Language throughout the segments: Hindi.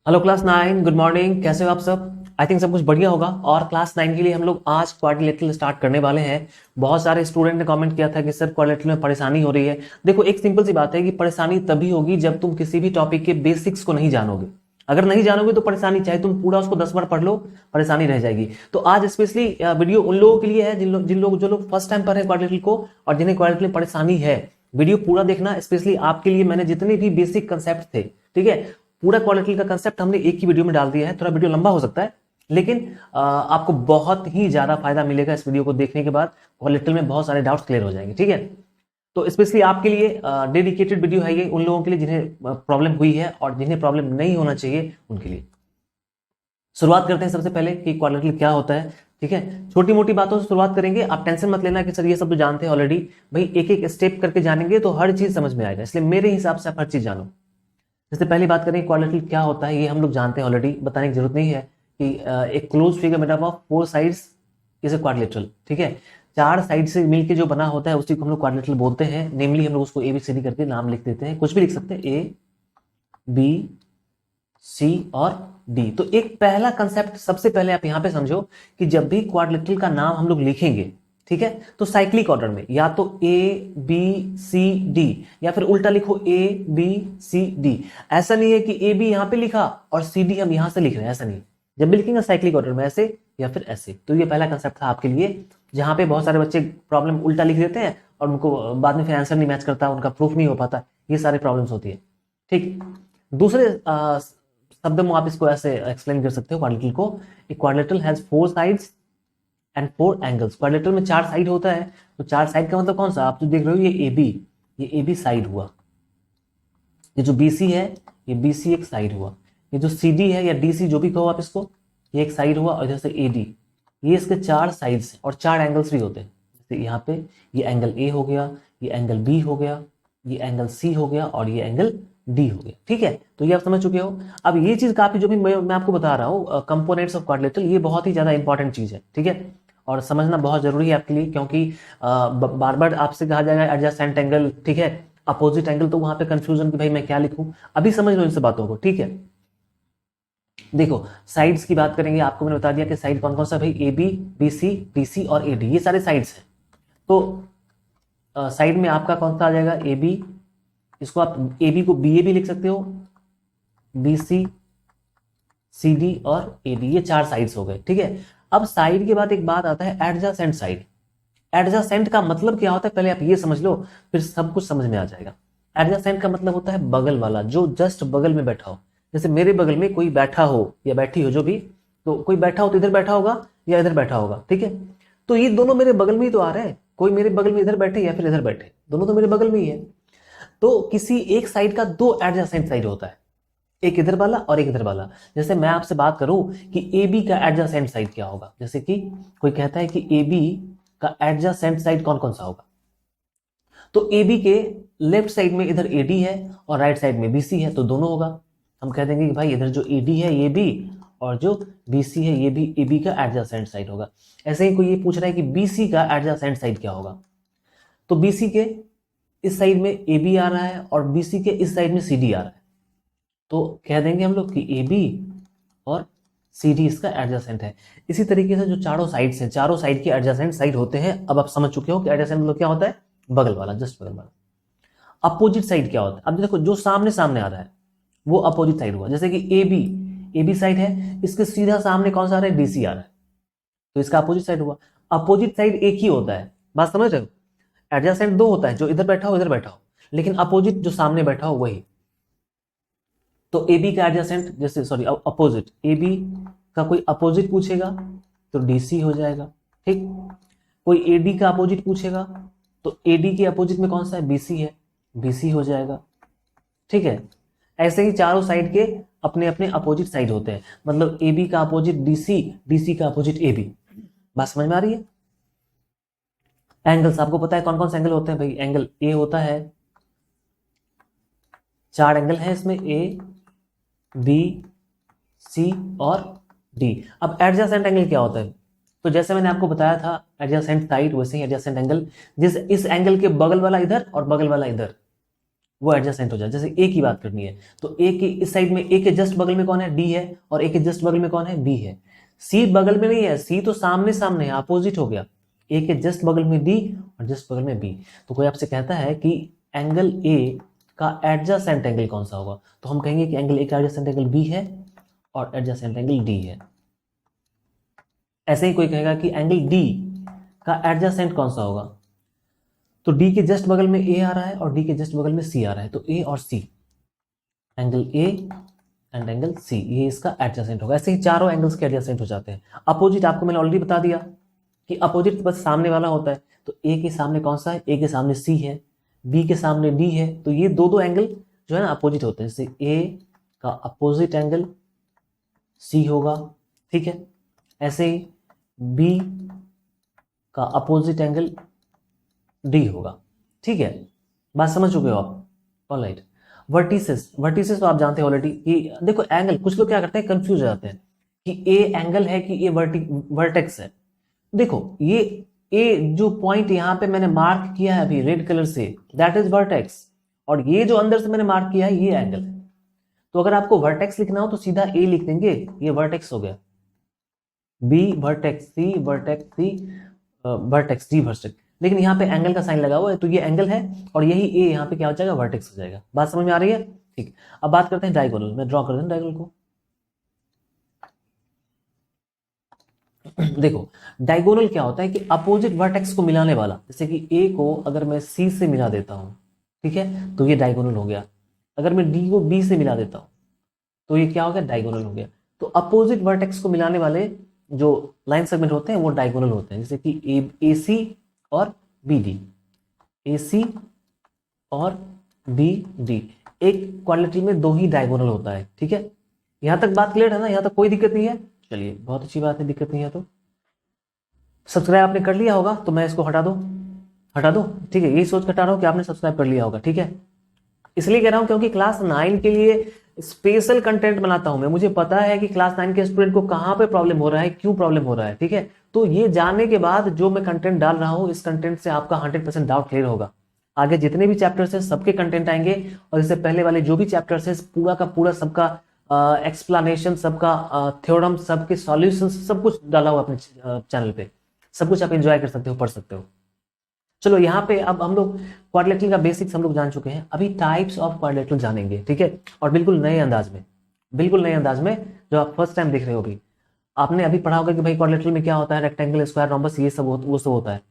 Hello class 9, good morning. कैसे हो आप सब? आई थिंक सब कुछ बढ़िया होगा। और क्लास 9 के लिए हम लोग आज क्वाड्रिलेटरल स्टार्ट करने वाले हैं। बहुत सारे स्टूडेंट ने कमेंट किया था कि सर क्वाड्रिलेटरल में परेशानी हो रही है। देखो, एक सिंपल सी बात है कि परेशानी तभी होगी जब तुम किसी भी टॉपिक के बेसिक्स को नहीं जानोगे। अगर नहीं जानोगे तो परेशानी, चाहे तुम पूरा उसको 10 बार पढ़ लो, परेशानी रह जाएगी। तो आज स्पेशली वीडियो उन लोगों के लिए है जिन लोग जो लोग फर्स्ट टाइम पढ़ रहे हैं क्वाड्रिलेटरल को और जिन्हें क्वाड्रिलेटरल में परेशानी है। वीडियो पूरा देखना। स्पेशली आपके लिए मैंने जितने भी बेसिक कंसेप्ट थे, ठीक है, पूरा क्वाड्रिलेटरल का कंसेप्ट हमने एक ही वीडियो में डाल दिया है। थोड़ा वीडियो लंबा हो सकता है, लेकिन आपको बहुत ही ज्यादा फायदा मिलेगा इस वीडियो को देखने के बाद। क्वाड्रिलेटरल में बहुत सारे डाउट्स क्लियर हो जाएंगे, ठीक है। तो स्पेशली आपके लिए डेडिकेटेड वीडियो है ये, उन लोगों के लिए जिन्हें प्रॉब्लम हुई है और जिन्हें प्रॉब्लम नहीं होना चाहिए उनके लिए। शुरुआत करते हैं सबसे पहले कि क्वाड्रिलेटरल क्या होता है, ठीक है। छोटी मोटी बातों से शुरुआत करेंगे। आप टेंशन मत लेना कि सर ये सब तो जानते हैं ऑलरेडी। भाई एक एक स्टेप करके जानेंगे तो हर चीज समझ में आएगा, इसलिए मेरे हिसाब से आप हर चीज जानो। जैसे पहली बात करें, क्वाड्रिलेटरल क्या होता है ये हम लोग जानते हैं ऑलरेडी, बताने की जरूरत नहीं है कि एक close figure made up of 4 sides is a quadrilateral, ठीक है। 4 साइड से मिलके जो बना होता है उसी को हम लोग क्वाड्रिलेटरल बोलते हैं। नेमली हम लोग उसको ABCD करके नाम लिख देते हैं, कुछ भी लिख सकते हैं, A B C और D। तो एक पहला कंसेप्ट सबसे पहले आप यहां पे समझो कि जब भी क्वाड्रिलेटरल का नाम हम लोग लिखेंगे, ठीक है, तो साइक्लिक ऑर्डर में या तो ABCD या फिर उल्टा लिखो ABCD। ऐसा नहीं है कि AB यहां पे लिखा और CD हम यहां से लिख रहे हैं, ऐसा नहीं। जब भी लिखेंगे साइक्लिक ऑर्डर में ऐसे या फिर ऐसे। तो ये पहला कंसेप्ट था आपके लिए, जहां पे बहुत सारे बच्चे प्रॉब्लम उल्टा लिख देते हैं और उनको बाद में फिर आंसर नहीं मैच करता, उनका प्रूफ नहीं हो पाता। ये सारे प्रॉब्लम्स होती है, ठीक। दूसरे शब्द में आप इसको ऐसे एक्सप्लेन कर सकते हो क्वाड्रिलेटरल को। Quadrilateral has 4 sides and 4 angles. Quadrilateral में 4 साइड होता है। तो 4 साइड का मतलब कौन सा? आप जो देख रहे हो ये AB साइड हुआ। ये जो BC है ये BC एक साइड हुआ। ये जो CD है या DC जो भी कहो आप इसको, ये एक साइड हुआ। और जैसे AD, ये इसके 4 साइड्स हैं और 4 एंगल्स भी होते हैं। जैसे यहाँ पे ये एंगल A हो गया, ये एंगल B हो गया, ये एंगल C हो गया और ये एंगल D हो गया, ठीक है। तो ये आप समझ चुके हो। अब ये चीज काफी, जो भी मैं आपको बता रहा हूँ कंपोनेंट्स ऑफ क्वाड्रिलेटरल, ये बहुत ही ज्यादा इंपॉर्टेंट चीज है, ठीक है। और समझना बहुत जरूरी है आपके लिए, क्योंकि बार बार आपसे कहा जाएगा एडजेसेंट एंगल, ठीक है, अपोजिट एंगल, तो वहां पे कंफ्यूजन कि भाई मैं क्या लिखूं। अभी समझ लो इन सब बातों को, ठीक है। देखो, साइड्स की बात करेंगे। आपको मैंने बता दिया कि साइड कौन कौन सा, भाई AB BC BC और AD, ये सारे साइड्स हैं। तो साइड में आपका कौन सा आ जाएगा? AB। इसको आप AB को BA भी लिख सकते हो, BC CD और AD, ये 4 साइड्स हो गए, ठीक है। अब साइड के बाद एक बात आता है एडजेसेंट साइड। एडजेसेंट का मतलब क्या होता है पहले आप ये समझ लो, फिर सब कुछ समझ में आ जाएगा। एडजेसेंट का मतलब होता है बगल वाला, जो जस्ट बगल में बैठा हो। जैसे मेरे बगल में कोई बैठा हो या बैठी हो, जो भी, तो कोई बैठा हो तो इधर बैठा होगा या इधर बैठा होगा, ठीक है। तो ये दोनों मेरे बगल में ही तो आ रहे हैं। कोई मेरे बगल में इधर बैठे या फिर इधर बैठे, दोनों तो मेरे बगल में ही है। तो किसी एक साइड का 2 एडजेसेंट साइड होता है, एक इधर वाला और एक इधर वाला। जैसे मैं आपसे बात करूं कि AB का एडजेसेंट साइड क्या होगा, जैसे कि कोई कहता है कि AB का एडजेसेंट साइड कौन कौन सा होगा, तो AB के लेफ्ट साइड में इधर AD है और राइट साइड में BC है, तो दोनों होगा। हम कह देंगे कि भाई इधर जो AD है ये B और जो BC है ये भी AB का एडजेसेंट साइड होगा। ऐसे ही कोई ये पूछ रहा है कि BC का एडजेसेंट साइड क्या होगा, तो BC के इस साइड में AB आ रहा है और BC के इस साइड में CD आ रहा है, तो कह देंगे हम लोग कि AB और CD इसका एडजेसेंट है। इसी तरीके से जो चारों साइड्स हैं, चारों साइड के एडजेसेंट साइड होते हैं। अब आप समझ चुके हो कि एडजेसेंट मतलब क्या होता है? बगल वाला, जस्ट बगल वाला। अपोजिट साइड क्या होता है? अब देखो, जो सामने सामने आ रहा है वो अपोजिट साइड हुआ। जैसे कि AB साइड है, इसके सीधा सामने कौन सा आ रहा है? DC आ रहा है, तो इसका अपोजिट साइड हुआ। अपोजिट साइड एक ही होता है, बात समझ रहे हो। एडजेसेंट दो होता है, जो इधर बैठा हो इधर बैठा हो, लेकिन अपोजिट जो सामने बैठा हो वही। तो AB का एडजेसेंट, जैसे सॉरी अपोजिट, AB का कोई अपोजिट पूछेगा तो DC हो जाएगा, ठीक। कोई AD का अपोजिट पूछेगा तो AD के अपोजिट में कौन सा है? BC है, BC हो जाएगा, ठीक है। ऐसे ही चारों साइड के अपने अपने अपोजिट साइड होते हैं, मतलब AB का अपोजिट DC, DC का अपोजिट AB। बात समझ में आ रही है। एंगल्स आपको पता है कौन कौन से एंगल होते हैं? भाई एंगल A होता है, 4 एंगल है इसमें, ABC और D। अब एडजेसेंट एंगल क्या होता है? तो जैसे मैंने आपको बताया था एडजेसेंट साइड, वैसे ही एडजेसेंट एंगल, जिस इस एंगल के बगल वाला इधर और बगल वाला इधर, वो एडजेसेंट हो जाए। जैसे ए की बात करनी है तो ए के इस साइड में, ए के जस्ट बगल में कौन है, डी है, और ए के जस्ट बगल में कौन है, बी है। सी बगल में नहीं है, सी तो सामने सामने है, अपोजिट हो गया। ए के जस्ट बगल में डी और जस्ट बगल में बी। तो कोई आपसे कहता है कि एंगल ए का एडजेसेंट एंगल कौन सा होगा, तो हम कहेंगे कि एंगल ए का एडजेसेंट एंगल बी है और एडजेसेंट एंगल डी है। ऐसे ही कोई कहेगा कि एंगल डी का एडजेसेंट कौन सा होगा, तो डी के जस्ट बगल में ए आ रहा है और डी के जस्ट बगल में सी आ रहा है, तो ए और C, angle A and angle C, ये इसका एडजेसेंट होगा। ऐसे ही चारों एंगल्स के एडजेसेंट हो जाते हैं। अपोजिट आपको मैंने ऑलरेडी बता दिया कि अपोजिट बस सामने वाला होता है। तो ए के सामने कौन सा है, ए के सामने सी है, बी के सामने डी है, तो ये दो दो एंगल जो है ना अपोजिट होते हैं। जैसे ए का अपोजिट एंगल सी होगा, ठीक है। ऐसे ही बी का अपोजिट एंगल डी होगा, ठीक है। बात समझ चुके हो आप, ऑलराइट। वर्टिसेस, वर्टिसेस तो आप जानते हो ऑलरेडी कि देखो एंगल, कुछ लोग क्या करते हैं कंफ्यूज हो जाते हैं कि ए एंगल है कि ये वर्टेक्स है। देखो ये ए जो पॉइंट यहां पे मैंने मार्क किया है अभी रेड कलर से, दैट इज वर्टेक्स, और ये जो अंदर से मैंने मार्क किया है ये एंगल है। तो अगर आपको वर्टेक्स लिखना हो तो सीधा ए लिख देंगे, ये वर्टेक्स हो गया। बी वर्टेक्स, सी वर्टेक्स, सी वर्टेक्स, डी वर्टेक्स। लेकिन यहाँ पे एंगल का साइन लगा हुआ है तो ये एंगल है, और यही ए यहाँ पे क्या हो जाएगा, वर्टेक्स हो जाएगा। बात समझ में आ रही है, ठीक। अब बात करते हैं डायगोनल। मैं ड्रॉ कर दूं डायगोनल को। देखो डायगोनल क्या होता है कि अपोजिट वर्टेक्स को मिलाने वाला। जैसे कि ए को अगर मैं सी से मिला देता हूं, ठीक है, तो ये डायगोनल हो गया। अगर मैं डी को बी से मिला देता हूं तो ये क्या हो गया, डायगोनल हो गया। तो अपोजिट वर्टेक्स को मिलाने वाले जो लाइन सेगमेंट होते हैं वो डायगोनल होते हैं। जैसे कि ए सी और बी डी, ए सी और बी डी, एक क्वाड्रिलेटरल में दो ही डायगोनल होता है, ठीक है। यहां तक बात क्लियर है ना, यहां तक कोई दिक्कत नहीं है। चलिए बहुत अच्छी बात है, दिक्कत नहीं है। तो सब्सक्राइब आपने कर लिया होगा तो मैं इसको हटा दो, ठीक है। यही सोच कर हटा रहा हूं कि आपने सब्सक्राइब कर लिया होगा, ठीक है। इसलिए कह रहा हूं क्योंकि क्लास 9 के लिए स्पेशल कंटेंट बनाता हूं मैं। मुझे पता है कि क्लास 9 के स्टूडेंट को कहां पे प्रॉब्लम हो रहा है, क्यों प्रॉब्लम हो रहा है, ठीक है। तो ये जानने के बाद जो मैं कंटेंट डाल रहा हूं, इस कंटेंट से आपका 100% डाउट क्लियर होगा। आगे जितने भी चैप्टर्स हैं सबके कंटेंट आएंगे, और इससे पहले वाले जो भी चैप्टर्स हैं पूरा का पूरा सबका एक्सप्लेनेशन, सबका थ्योरम, सबके सॉल्यूशन, सब कुछ डाला हुआ अपने चैनल पे। सब कुछ आप एंजॉय कर सकते हो, पढ़ सकते हो। चलो यहाँ पे अब हम लोग क्वाड्रिलेटरल का बेसिक्स हम लोग जान चुके हैं। अभी टाइप्स ऑफ क्वाड्रिलेटरल जानेंगे, ठीक है। और बिल्कुल नए अंदाज में, बिल्कुल नए अंदाज में, जो आप फर्स्ट टाइम देख रहे हो। अभी आपने अभी पढ़ा होगा कि भाई क्वाड्रिलेटरल में क्या होता है, रेक्टेंगल, स्क्वायर, रोम्बस, ये सब वो सब होता है।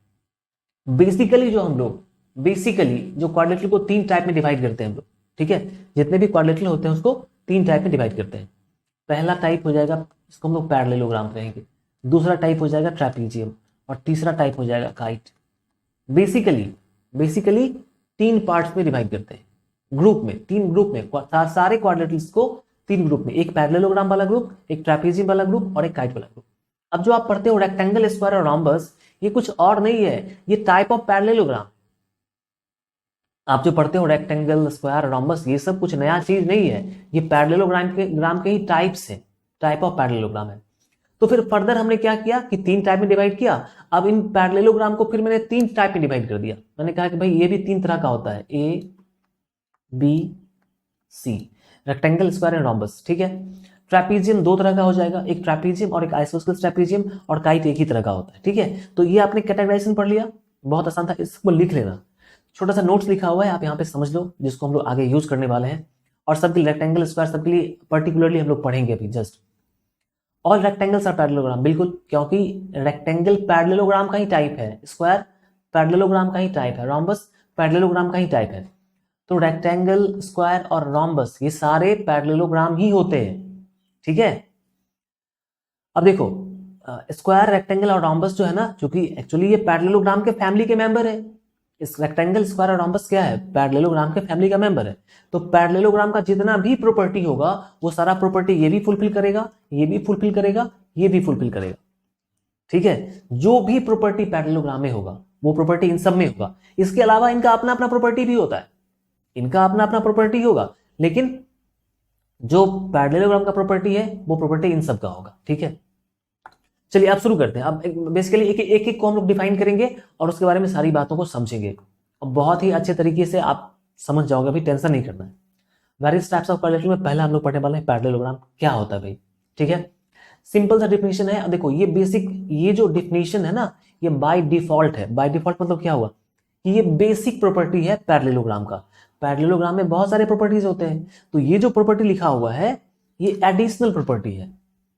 बेसिकली जो हम लोग जो क्वाड्रिलेटरल को 3 टाइप में डिवाइड करते हैं हम लोग, ठीक है। जितने भी क्वाड्रिलेटरल होते हैं उसको 3 टाइप में डिवाइड करते हैं। पहला टाइप हो जाएगा, इसको हम लोग पैरेललोग्राम कहेंगे। दूसरा टाइप हो जाएगा ट्रेपीजियम, और तीसरा टाइप हो जाएगा काइट। बेसिकली 3 पार्ट्स में डिवाइड करते हैं, ग्रुप में, 3 ग्रुप में। सारे क्वाड्रिलेटरल्स को 3 ग्रुप में, एक पैरेललोग्राम वाला ग्रुप, एक ट्रेपीजियम वाला ग्रुप और एक काइट वाला ग्रुप। अब जो आप पढ़ते हो रेक्टेंगल, स्क्वायर और रोम्बस, ये कुछ और नहीं है, ये टाइप ऑफ पैरेललोग्राम। आप जो पढ़ते हो रेक्टेंगल, स्क्वायर, रोम्बस, ये सब कुछ नया चीज नहीं है, ये पैरेललोग्राम के ही टाइप्स है, टाइप ऑफ पैरेललोग्राम है। तो फिर फर्दर हमने क्या किया कि 3 टाइप में डिवाइड किया। अब इन पैरेललोग्राम को फिर मैंने 3 टाइप में डिवाइड कर दिया। मैंने कहा कि भाई ये भी 3 तरह का होता है, A B C, rectangle, square and rhombus, ठीक है। ट्रेपीजियम 2 तरह का हो जाएगा, एक ट्रेपीजियम और एक आइसोस्केलेस ट्रेपीजियम, और काइट एक ही तरह का होता है, ठीक है। तो ये आपने कैटेगराइजेशन पढ़ लिया, बहुत आसान था। इसको लिख लेना, छोटा सा नोट्स लिखा हुआ है, आप यहाँ पे समझ लो, जिसको हम लोग आगे यूज करने वाले हैं। और सबके रेक्टेंगल, स्क्वायर सबके लिए पर्टिकुलरली हम लोग पढ़ेंगे अभी just. All rectangles are parallelogram, बिल्कुल, क्योंकि रेक्टेंगल पैरेललोग्राम का ही टाइप है, स्क्वायर पैरेललोग्राम का ही टाइप है, रोम्बस पैरेललोग्राम का ही टाइप है। तो रेक्टेंगल, स्क्वायर और रोम्बस ये सारे पैरेललोग्राम ही होते हैं, ठीक है। अब देखो स्क्वायर, रेक्टेंगल और रोम्बस जो है ना, क्योंकि एक्चुअली ये पैरेललोग्राम के फैमिली के मेंबर है। इस रेक्टेंगल, स्क्वायर और रोम्बस क्या है, पैरेललोग्राम के फैमिली का मेंबर है। तो पैरेललोग्राम का जितना भी प्रॉपर्टी होगा वो सारा प्रॉपर्टी ये भी फुलफिल करेगा, ये भी फुलफिल करेगा, ये भी फुलफिल करेगा, ठीक है। जो भी प्रॉपर्टी पैरेललोग्राम में होगा वो प्रॉपर्टी इन सब में होगा। इसके अलावा इनका अपना अपना प्रॉपर्टी भी होता है, इनका अपना अपना प्रॉपर्टी होगा, लेकिन जो पैरेललोग्राम का प्रॉपर्टी है वो प्रॉपर्टी इन सब का होगा, ठीक है। चलिए अब शुरू करते हैं। अब बेसिकली एक एक को हम लोग डिफाइन करेंगे और उसके बारे में सारी बातों को समझेंगे, और बहुत ही अच्छे तरीके से आप समझ जाओगे, अभी टेंशन नहीं करना है। वेरियस टाइप्स ऑफ क्वाड्रिलेटरल में पहले हम लोग पढ़ने वाले हैं पैरेललोग्राम क्या होता है भाई, ठीक है। सिंपल सा डिफिनेशन है, देखो ये बेसिक, ये जो डिफिनेशन है ना ये बाय डिफॉल्ट है। बाय डिफॉल्ट मतलब क्या हुआ कि ये बेसिक प्रॉपर्टी है पैरेललोग्राम का। पैरेललोग्राम में बहुत सारे प्रॉपर्टीज होते हैं, तो ये जो प्रॉपर्टी लिखा हुआ है ये एडिशनल प्रॉपर्टी है।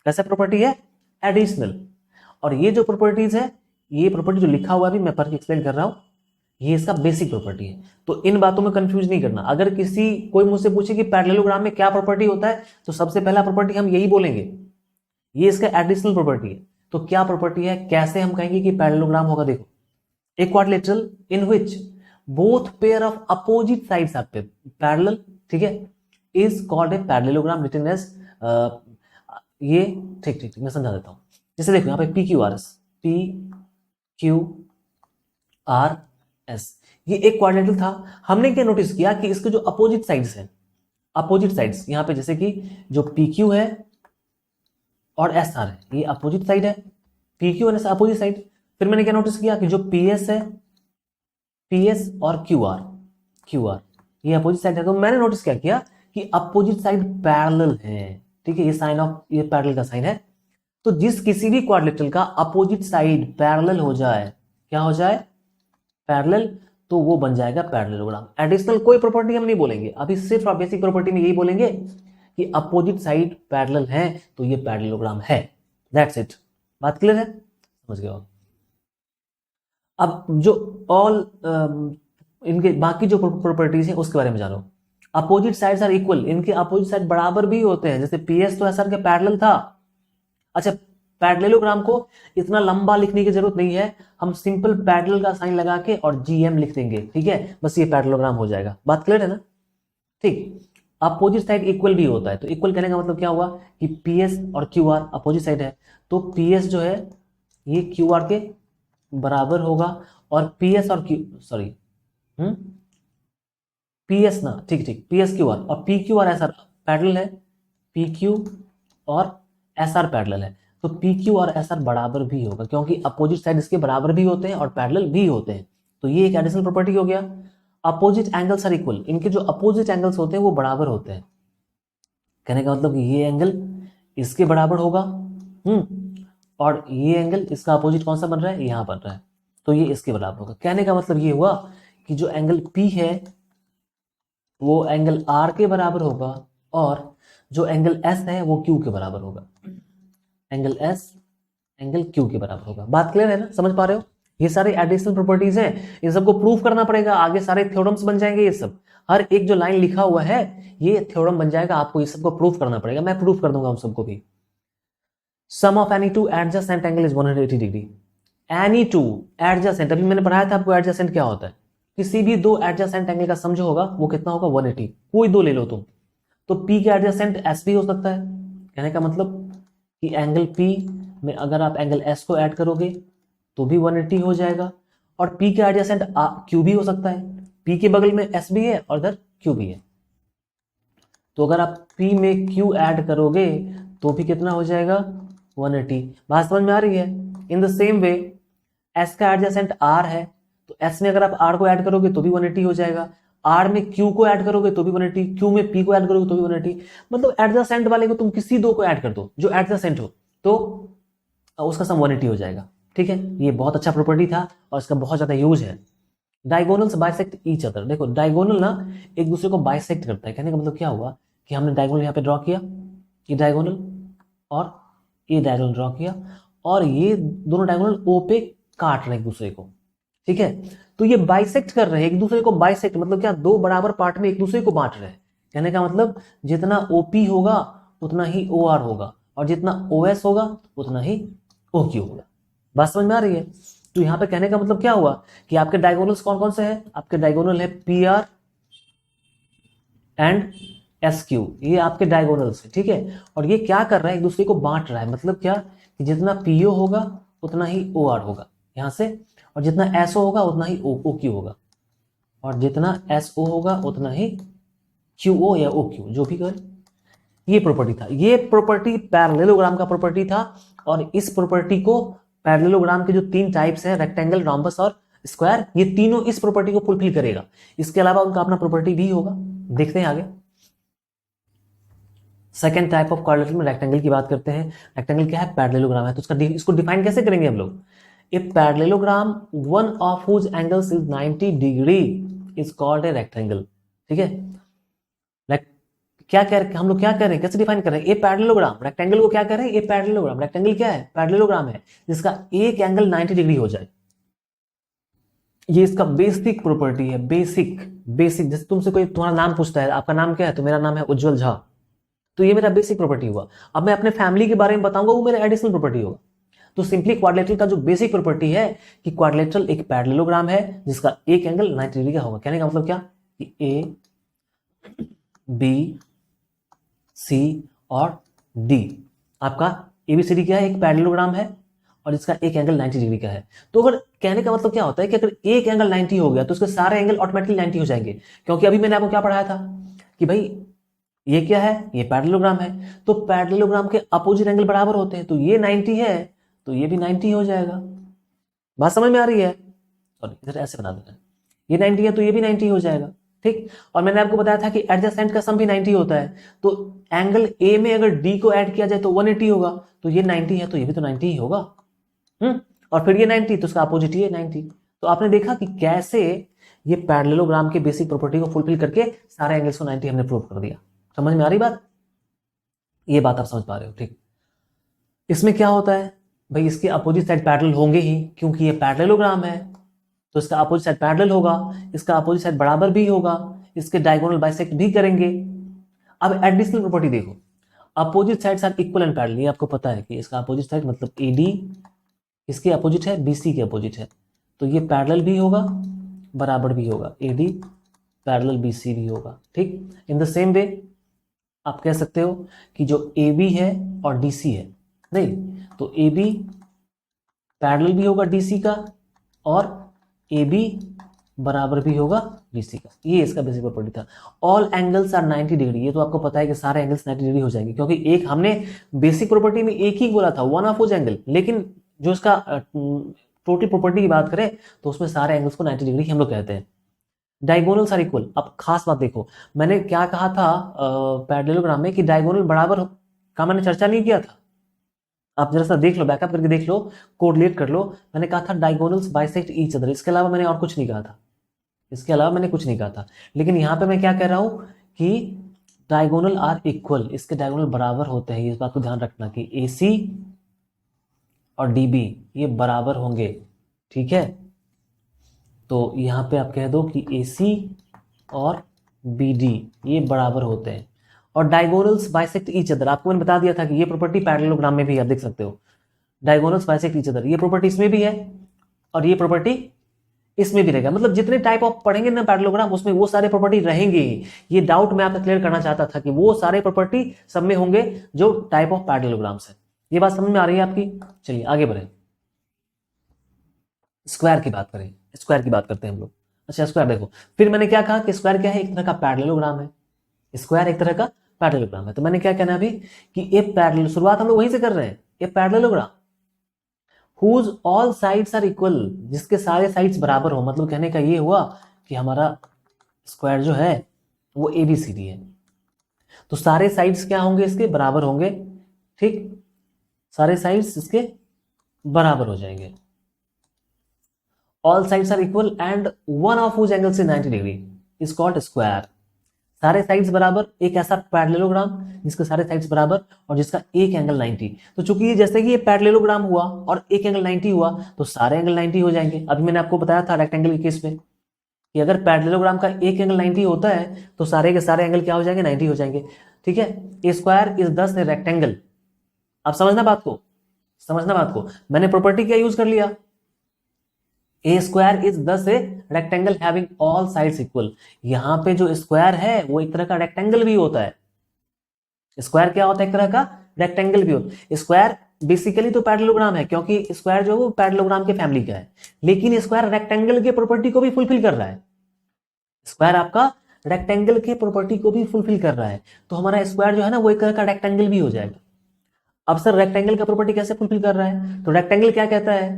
कैसा प्रॉपर्टी है? एडिशनल। और ये जो प्रॉपर्टीज है, ये प्रॉपर्टी जो लिखा हुआ है, अभी मैं पढ़ के एक्सप्लेन कर रहा हूं, ये इसका बेसिक प्रॉपर्टी है। तो इन बातों में कंफ्यूज नहीं करना। अगर कोई मुझसे पूछे कि पैरेललोग्राम में क्या प्रॉपर्टी होता है, तो सबसे पहला प्रॉपर्टी हम यही बोलेंगे, ये इसका एडिशनल प्रॉपर्टी है। तो क्या प्रॉपर्टी है, कैसे हम कहेंगे कि पैरेललोग्राम होगा? देखो, a quadrilateral in which both pair of opposite sides are parallel, ठीक है, is called a parallelogram written as, ये ठीक ठीक मैं समझा देता हूं। जैसे देखो यहाँ पे P Q R S, P Q R S, ये एक क्वाड्रिलेटरल था। हमने क्या नोटिस किया कि इसके जो अपोजिट साइड्स हैं, अपोजिट साइड्स यहाँ पे जैसे कि जो पी क्यू है और एस आर है, ये अपोजिट साइड है, पी क्यू और एस अपोजिट साइड। फिर मैंने क्या नोटिस किया कि जो पी एस है, पी एस और क्यू आर ये अपोजिट साइड है। तो मैंने नोटिस क्या किया कि अपोजिट साइड पैरेलल है, ठीक है, ये साइन ऑफ, ये पैरेलल का साइन है। तो जिस किसी भी क्वाड्रिलेटरल का अपोजिट साइड पैरेलल हो जाए, क्या हो जाए? पैरेलल, तो वो बन जाएगा पैरेललोग्राम। एडिशनल कोई प्रॉपर्टी हम नहीं बोलेंगे, अभी सिर्फ बेसिक प्रॉपर्टी में यही बोलेंगे कि अपोजिट साइड पैरेलल है तो ये पैरेललोग्राम है। That's it. बात क्लियर है? समझ गए हो? अब जो ऑल इनके बाकी जो प्रॉपर्टीज है उसके बारे में जानो। अपोजिट साइड्स आर इक्वल, इनके अपोजिट साइड बराबर भी होते हैं। जैसे पीएस तो एसआर के पैरेलल था। अच्छा, पैरेललोग्राम को इतना लंबा लिखने की जरूरत नहीं है, हम सिंपल पैरेलल का साइन लगा के और जीएम लिख देंगे, ठीक है, बस ये पैरेललोग्राम हो जाएगा। बात क्लियर है ना? ठीक। अपोजिट साइड इक्वल भी होता है, तो इक्वल कहने का मतलब क्या हुआ कि पीएस और क्यूआर अपोजिट साइड है, तो पीएस जो है ये क्यूआर के बराबर होगा, और पीएस और पीएस ना, ठीक ठीक, पीएस क्यूआर और पी क्यू और एसआर पैरेलल है, पी क्यू और एसआर पैरेलल है, तो पी क्यू और एसआर बराबर भी होगा, क्योंकि अपोजिट साइड इसके बराबर भी होते हैं और पैरेलल भी होते हैं। तो ये एक एडिशनल प्रॉपर्टी हो गया। अपोजिट एंगल्स आर इक्वल, इनके जो अपोजिट एंगल्स होते हैं वो बराबर होते हैं। कहने का मतलब कि ये एंगल इसके बराबर होगा, और ये एंगल इसका अपोजिट कौन सा बन रहा है? यहां बन रहा है, तो ये इसके बराबर होगा। कहने का मतलब ये हुआ कि जो एंगल P है वो एंगल R के बराबर होगा, और जो एंगल S है वो Q के बराबर होगा। एंगल S एंगल Q के बराबर होगा। बात क्लियर है ना? समझ पा रहे हो? ये सारे एडिशनल प्रॉपर्टीज हैं, इन सबको प्रूफ करना पड़ेगा, आगे सारे थ्योरम्स बन जाएंगे। ये सब हर एक जो लाइन लिखा हुआ है ये थ्योरम बन जाएगा, आपको ये सबको प्रूफ करना पड़ेगा। मैं प्रूफ कर दूंगा उन सबको भी। Sum of any two adjacent angle is 180 degree. Any two adjacent, अभी मैंने पढ़ाया था आपको एडजेसेंट क्या होता है। किसी भी दो एडजेसेंट एंगल का सम जो होगा वो कितना होगा? 180। कोई दो ले लो तुम, तो P के एडजेसेंट S भी हो सकता है। कहने का मतलब कि एंगल P में अगर आप एंगल S को ऐड करोगे तो भी 180 हो जाएगा, और P के एडजेसेंट Q भी हो सकता है। P के बगल में S भी है और इधर Q भी है, तो अगर आप P में Q ऐड करोगे तो भी कितना हो जाएगा? 180। बात समझ में आ रही है? इन द सेम वे S का एडजेसेंट R है, तो S में अगर आप R को ऐड करोगे तो भी 180 हो जाएगा, R में Q को ऐड करोगे तो भी 180, Q में P को ऐड करोगे तो भी 180। मतलब एडजेसेंट वाले को तुम किसी दो को ऐड कर दो जो एडजेसेंट हो, तो उसका सम 180 हो जाएगा, ठीक है। ये बहुत अच्छा प्रॉपर्टी था और इसका बहुत ज्यादा यूज है। Diagonals bisect each other. देखो डायगोनल ना एक दूसरे को बाइसेक्ट करता है। कहने का मतलब क्या हुआ कि हमने डायगोनल यहाँ पे ड्रॉ किया, ये डायगोनल और ये डायगोनल ड्रॉ किया, और ये दोनों डायगोनल O पे काट रहे हैं एक दूसरे को, ठीक है। तो ये बाइसेक्ट कर रहे हैं एक दूसरे को। बाइसेक्ट मतलब क्या? दो बराबर पार्ट में एक दूसरे को बांट रहे हैं। कहने का मतलब जितना OP होगा उतना ही OR होगा, और जितना OS होगा उतना ही OQ होगा। बात समझ में आ रही है? तो यहां पे कहने का मतलब क्या हुआ कि आपके डायगोनल्स कौन कौन से हैं? आपके डायगोनल है PR एंड SQ, ये आपके डायगोनल्स है, ठीक है। और ये क्या कर रहा है? एक दूसरे को बांट रहा है। मतलब क्या कि जितना PO होगा उतना ही OR होगा यहां से, और जितना SO होगा उतना ही OQ होगा, और जितना SO होगा उतना ही QO या OQ, जो भी कर। ये प्रॉपर्टी था, ये प्रॉपर्टी पैरेललोग्राम का प्रॉपर्टी था। और इस प्रॉपर्टी को पैरेललोग्राम के जो तीन टाइप्स हैं, रेक्टेंगल, रोम्बस और स्क्वायर, ये तीनों इस प्रॉपर्टी को फुलफिल करेगा। इसके अलावा उनका अपना प्रॉपर्टी भी होगा। देखते हैं आगे। सेकेंड टाइप ऑफ क्वाड्रिलेटरल में रेक्टेंगल की बात करते हैं। रेक्टेंगल क्या है? पैरेललोग्राम है। तो इसको डिफाइन कैसे करेंगे हम लोग? A parallelogram one of whose angles is 90 degree is called a rectangle. ठीक है, क्या कह रहे हैं हम लोग, क्या कह रहे हैं, कैसे डिफाइन कर रहे हैं? ए पैरेललोग्राम, रेक्टेंगल को क्या कह रहे हैं? A parallelogram. रेक्टेंगल क्या है? पैरेललोग्राम है जिसका एक एंगल 90 डिग्री हो जाए। ये इसका बेसिक प्रॉपर्टी है। बेसिक बेसिक जैसे तुमसे कोई तुम्हारा नाम पूछता है, आपका नाम क्या है? तो मेरा नाम है उज्जवल झा, तो ये मेरा बेसिक प्रॉपर्टी हुआ। अब मैं अपने फैमिली के बारे में बताऊंगा, वो मेरा एडिशनल प्रॉपर्टी होगा। तो सिंपली क्वाड्रिलेटरल का जो बेसिक प्रॉपर्टी है कि क्वाड्रिलेटरल एक पैरेललोग्राम है जिसका एक एंगल 90 डिग्री का होगा। कहने का मतलब क्या कि ए बी सी और डी, आपका एबीसीडी क्या है? एक पैरेललोग्राम है और इसका एक एंगल 90 डिग्री का है। तो अगर कहने का मतलब क्या होता है कि अगर एक एंगल 90 हो गया तो उसके सारे एंगल ऑटोमेटिकली 90 हो जाएंगे। क्योंकि अभी मैंने आपको क्या पढ़ाया था कि भाई ये क्या है? ये पैरेललोग्राम है, तो पैरेललोग्राम के अपोजिट एंगल बराबर होते हैं। तो ये 90 है तो ये भी 90 हो जाएगा। बात समझ में आ रही है? सॉरी, इधर ऐसे बना देना, ये 90 है तो ये भी 90 हो जाएगा। ठीक, और मैंने आपको बताया था कि एडजेसेंट का सम भी 90 होता है। तो एंगल ए में अगर डी को ऐड किया जाए तो 180 होगा। तो ये 90 है तो ये भी तो 90 ही होगा। और फिर ये 90 तो उसका अपोजिट ही है 90। तो आपने देखा कि कैसे ये पैरेललोग्राम के बेसिक प्रॉपर्टी को फुलफिल करके सारे एंगल्स को 90 हमने प्रूव कर दिया। समझ में आ रही बात? ये बात आप समझ पा रहे हो? ठीक, इसमें क्या होता है भाई, इसके अपोजिट साइड पैरेलल होंगे ही, क्योंकि ये पैरेललोग्राम है तो इसका अपोजिट साइड पैरेलल होगा, इसका अपोजिट साइड बराबर भी होगा, इसके डायगोनल बाइसेक्ट भी करेंगे। अब एडिशनल प्रॉपर्टी देखो, opposite sides are equal and parallel. ये आपको पता है कि इसका अपोजिट साइड मतलब एडी इसके अपोजिट है, बीसी के अपोजिट है, तो ये पैरेलल भी होगा बराबर भी होगा, एडी पैरेलल बीसी भी होगा। ठीक, इन द सेम वे आप कह सकते हो कि जो ए बी है और डी सी है, नहीं तो ए बी पैरेलल भी होगा डीसी का और ए बी बराबर भी होगा डीसी का। ये इसका बेसिक प्रॉपर्टी था। All angles are 90 degree. ये तो आपको पता है कि सारे एंगल्स 90 डिग्री हो जाएंगे, क्योंकि एक हमने बेसिक प्रॉपर्टी में एक ही बोला था, वन ऑफ उस एंगल, लेकिन जो इसका टोटल प्रॉपर्टी की बात करें तो उसमें सारे एंगल्स को 90 डिग्री हम लोग कहते हैं। Diagonals are equal. अब खास बात देखो, मैंने क्या कहा था पैरेललोग्राम में कि डायगोनल बराबर का मैंने चर्चा नहीं किया था। आप जरा सा देख लो, बैकअप करके देख लो, कोरिलेट कर लो। मैंने कहा था डायगोनल्स बाइसेक्ट ईच अदर, इसके अलावा मैंने और कुछ नहीं कहा था। इसके अलावा मैंने कुछ नहीं कहा था। लेकिन यहां पे मैं क्या कह रहा हूं कि डायगोनल आर इक्वल, इसके डायगोनल बराबर होते हैं। इस बात को ध्यान रखना कि AC और DB ये बराबर होंगे। ठीक है, तो यहां पे आप कह दो कि AC और BD ये बराबर होते हैं। और डायगोनल्स बाइसेक्ट ईच अदर, आपको मैंने बता दिया था कि ये प्रॉपर्टी पैरेललोग्राम में भी आप देख सकते हो। डायगोनल्स बाइसेक्ट ईच अदर, ये प्रॉपर्टी इसमें भी है और ये प्रॉपर्टी इसमें भी रहेगा। मतलब जितने टाइप ऑफ पढ़ेंगे ना पैरेललोग्राम, उसमें वो सारे प्रॉपर्टी रहेंगे ही। ये डाउट मैं आपका क्लियर करना चाहता था कि वो सारे प्रॉपर्टी सब में होंगे जो टाइप ऑफ पैरेललोग्राम्स है। ये बात समझ में आ रही है आपकी? चलिए आगे बढ़े, स्क्वायर की बात करें। स्क्वायर की बात करते हैं हम लोग। अच्छा, स्क्वायर देखो, फिर मैंने क्या कहा कि स्क्वायर क्या है? एक तरह का पैरेललोग्राम है। स्क्वायर एक तरह का पैरेललोग्राम है। तो मैंने क्या कहना अभी कि ए पैरेलल, शुरुआत हम लोग वहीं से कर रहे हैं, a parallelogram whose all sides are equal, जिसके सारे साइड्स बराबर हो। मतलब कहने का ये हुआ कि हमारा स्क्वायर जो है वो ABCD है, तो सारे साइड्स क्या होंगे? इसके बराबर होंगे। ठीक, सारे साइड्स इसके बराबर हो जाएंगे। All sides are equal and one of whose angles is 90 degree is called square. सारे साइड्स बराबर, एक ऐसा पैरेललोग्राम जिसके सारे साइड्स बराबर और जिसका एक एंगल 90। तो चूंकि जैसे कि ये पैरेललोग्राम हुआ और एक एंगल 90 हुआ तो सारे एंगल 90 हो जाएंगे। अभी मैंने आपको बताया था रेक्टेंगल के केस में कि अगर पैरेललोग्राम का एक एंगल 90 होता है तो सारे के सारे एंगल क्या हो जाएंगे? 90 हो जाएंगे। ठीक है, ए स्क्वायर इज दस ए रेक्टेंगल। आप समझना बात को, समझना बात को। मैंने प्रॉपर्टी क्या यूज कर लिया? ए स्क्वायर इज दस a rectangle having all sides equal. यहां पे जो स्क्वायर है वो एक तरह का रेक्टेंगल भी होता है। स्क्वायर क्या होता है? एक तरह का रेक्टेंगल भी होता है। स्क्वायर बेसिकली तो पैरेललोग्राम है, क्योंकि स्क्वायर जो है वो पैरेललोग्राम के फैमिली का है, लेकिन स्क्वायर रेक्टेंगल के प्रॉपर्टी को भी फुलफिल कर रहा है। स्क्वायर आपका रेक्टेंगल के प्रॉपर्टी को भी फुलफिल कर रहा है, तो हमारा स्क्वायर जो है ना वो एक तरह का रेक्टेंगल भी हो जाएगा। अब सर रेक्टेंगल का प्रॉपर्टी कैसे फुलफिल कर रहा है? तो रेक्टेंगल क्या कहता है?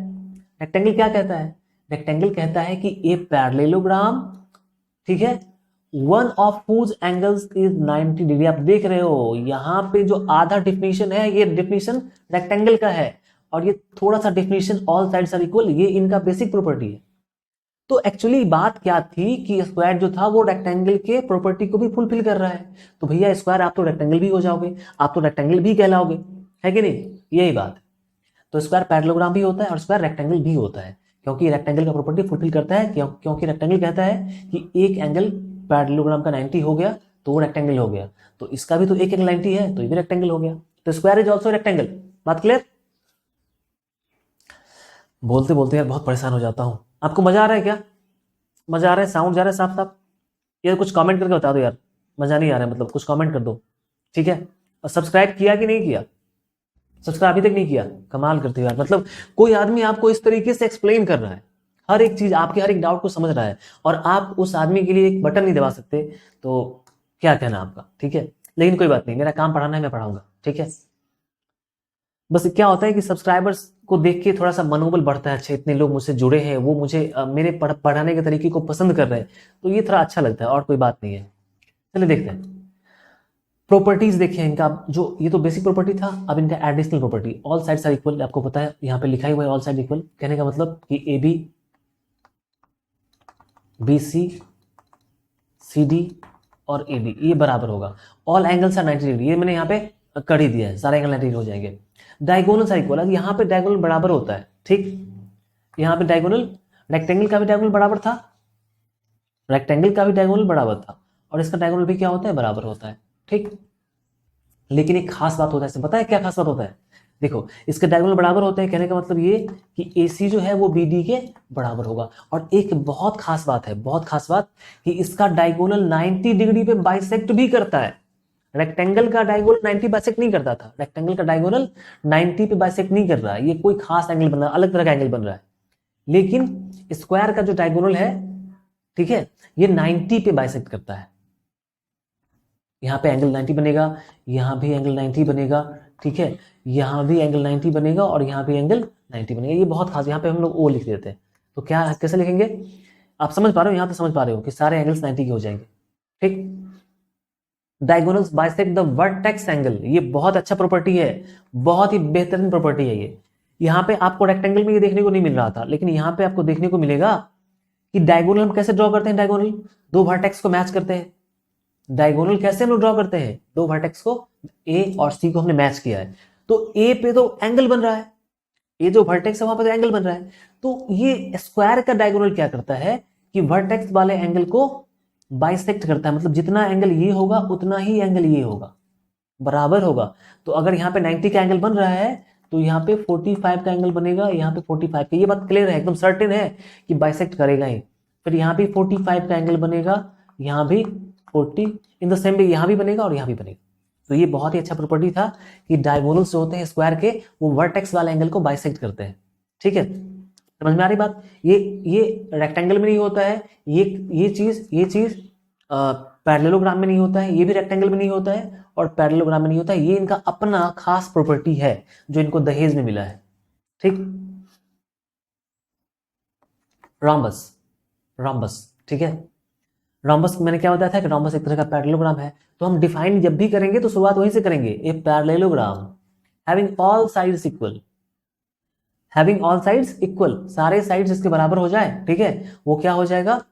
रेक्टेंगल क्या कहता है रेक्टेंगल कहता है कि ए पैरेललोग्राम, ठीक है, one of whose angles is 90 degree. आप देख रहे हो यहां पे जो आधा डिफिनीशन है ये डिफिनीशन रेक्टेंगल का है, और ये थोड़ा सा definition all sides are equal, ये इनका बेसिक प्रॉपर्टी है। तो एक्चुअली बात क्या थी कि स्क्वायर जो था वो रेक्टेंगल के प्रॉपर्टी को भी फुलफिल कर रहा है, तो भैया स्क्वायर आप तो रेक्टेंगल भी हो जाओगे, आप तो रेक्टेंगल भी कहलाओगे, है कि नहीं, यही बात है। तो स्क्वायर पैरेललोग्राम भी होता है और स्क्वायर रेक्टेंगल भी होता है, क्योंकि रेक्टेंगल का प्रॉपर्टी फुलफिल करता है, क्योंकि रेक्टेंगल कहता है कि एक एंगल पैरेललोग्राम का 90 हो गया तो वो रेक्टेंगल हो गया, तो इसका भी तो एक एंगल 90 है तो ये भी रेक्टेंगल हो गया, तो स्क्वायर इज ऑल्सो रेक्टेंगल। बात क्लियर? बोलते बोलते यार बहुत परेशान हो जाता हूं। आपको मजा आ रहा है क्या? मजा आ रहा है? साउंड जा रहा है साफ साफ? यार कुछ कमेंट करके बता दो यार, मजा नहीं आ रहा है मतलब, कुछ कमेंट कर दो, ठीक है। और सब्सक्राइब किया कि नहीं किया? सब्सक्राइब अभी तक नहीं किया? कमाल करते हो यार, मतलब कोई आदमी आपको इस तरीके से एक्सप्लेन कर रहा है, हर एक चीज आपके हर एक डाउट को समझ रहा है, और आप उस आदमी के लिए एक बटन नहीं दबा सकते, तो क्या कहना आपका, ठीक है। लेकिन कोई बात नहीं, मेरा काम पढ़ाना है, मैं पढ़ाऊंगा, ठीक है। बस क्या होता है कि सब्सक्राइबर्स को देख के थोड़ा सा मनोबल बढ़ता है, अच्छा इतने लोग मुझसे जुड़े हैं, वो मुझे मेरे पढ़ाने के तरीके को पसंद कर रहे हैं, तो ये थोड़ा अच्छा लगता है, और कोई बात नहीं है। चलिए देखते हैं प्रॉपर्टीज, देखिए इनका जो ये तो बेसिक प्रॉपर्टी था, अब इनका additional property, all sides are equal, आपको पता है यहाँ पे लिखा ही हुआ है ऑल साइड इक्वल, कहने का मतलब कि A B, B C, C D और ए डी ये बराबर होगा, ऑल एंगल्स आर 90 डिग्री, ये मैंने यहाँ पे कर ही दिया है, सारे एंगल 90 डिग्री हो जाएंगे। डायगोनल्स आर इक्वल, यहाँ पे डायगोनल बराबर होता है, ठीक, यहाँ पे डायगोनल, रेक्टेंगल का भी डायगोनल बराबर था, रेक्टेंगल का भी डायगोनल बराबर था, और इसका डायगोनल भी क्या होता है, बराबर होता है, ठीक। लेकिन एक खास बात होता है, इसमें पता है क्या खास बात होता है? देखो इसके डायगोनल बराबर होते हैं, कहने का मतलब ये कि AC जो है वो BD के बराबर होगा, और एक बहुत खास बात है, बहुत खास बात, कि इसका डायगोनल 90 डिग्री पे बाइसेक्ट भी करता है। रेक्टेंगल का डायगोनल 90 बाइसेक्ट नहीं करता था, रेक्टेंगल का डायगोनल 90 पे बाइसेक्ट नहीं कर रहा है, ये कोई खास एंगल बन रहा है, अलग तरह का एंगल बन रहा है। लेकिन स्क्वायर का जो डायगोनल है, ठीक है, ये 90 पे बाइसेक्ट करता है, यहाँ पे एंगल 90 बनेगा, यहाँ भी एंगल 90 बनेगा, ठीक है, यहाँ भी एंगल 90 बनेगा, और यहाँ भी एंगल 90 बनेगा, ये बहुत खास, यहाँ पे हम लोग ओ लिख देते हैं, तो क्या कैसे लिखेंगे, आप समझ पा रहे हो, यहाँ पे समझ पा रहे हो कि सारे एंगल्स 90 के हो जाएंगे, ठीक। Diagonals bisect the vertex angle, ये बहुत अच्छा प्रॉपर्टी है, बहुत ही बेहतरीन प्रॉपर्टी है ये। यहाँ पे आपको रेक्टेंगल में ये देखने को नहीं मिल रहा था, लेकिन यहाँ पे आपको देखने को मिलेगा कि डायगोनल हम कैसे ड्रॉ करते हैं, डायगोनल दो वर्टेक्स को मैच करते हैं, डायगोनल कैसे हम लोग ड्रॉ करते हैं, दो वर्टेक्स को, ए और सी को हमने मैच किया है, तो ए पे तो एंगल बन रहा है, ये जो वर्टेक्स है वहां पे तो एंगल बन रहा है, तो ये स्क्वायर का डायगोनल क्या करता है कि वर्टेक्स वाले एंगल को बाइसेक्ट करता है, मतलब जितना एंगल ये होगा उतना ही एंगल ये होगा, बराबर होगा। तो अगर यहाँ पे 90 का एंगल बन रहा है तो यहाँ पे 45 का एंगल बनेगा, यहाँ पे 45 का, ये बात क्लियर है, एकदम सर्टेन है कि बाइसेक्ट करेगा ही। फिर यहाँ भी 45 का एंगल बनेगा, यहाँ भी 40 इन द सेम वे यहाँ भी बनेगा और यहाँ भी बनेगा। तो ये बहुत ही अच्छा प्रॉपर्टी था कि डायगोनल्स जो होते हैं स्क्वायर के वो वर्टेक्स वाले एंगल को बाइसेक्ट करते हैं, ठीक है, समझ में आ रही बात। ये रेक्टेंगल में नहीं होता है, ये चीज पैरेललोग्राम में नहीं होता है, ये भी रेक्टेंगल में नहीं होता है और पैरेललोग्राम में नहीं होता है, ये इनका अपना खास प्रॉपर्टी है जो इनको दहेज में मिला है, ठीक। रॉम्बस, रॉम्बस, ठीक है, रॉम्बस मैंने क्या बताया था कि रॉम्बस एक तरह का पैरेललोग्राम है, तो हम डिफाइन जब भी करेंगे तो शुरुआत वहीं से करेंगे, a parallelogram having all sides equal, having all sides equal, सारे साइड्स इसके बराबर हो जाए, ठीक है, वो क्या हो जाएगा,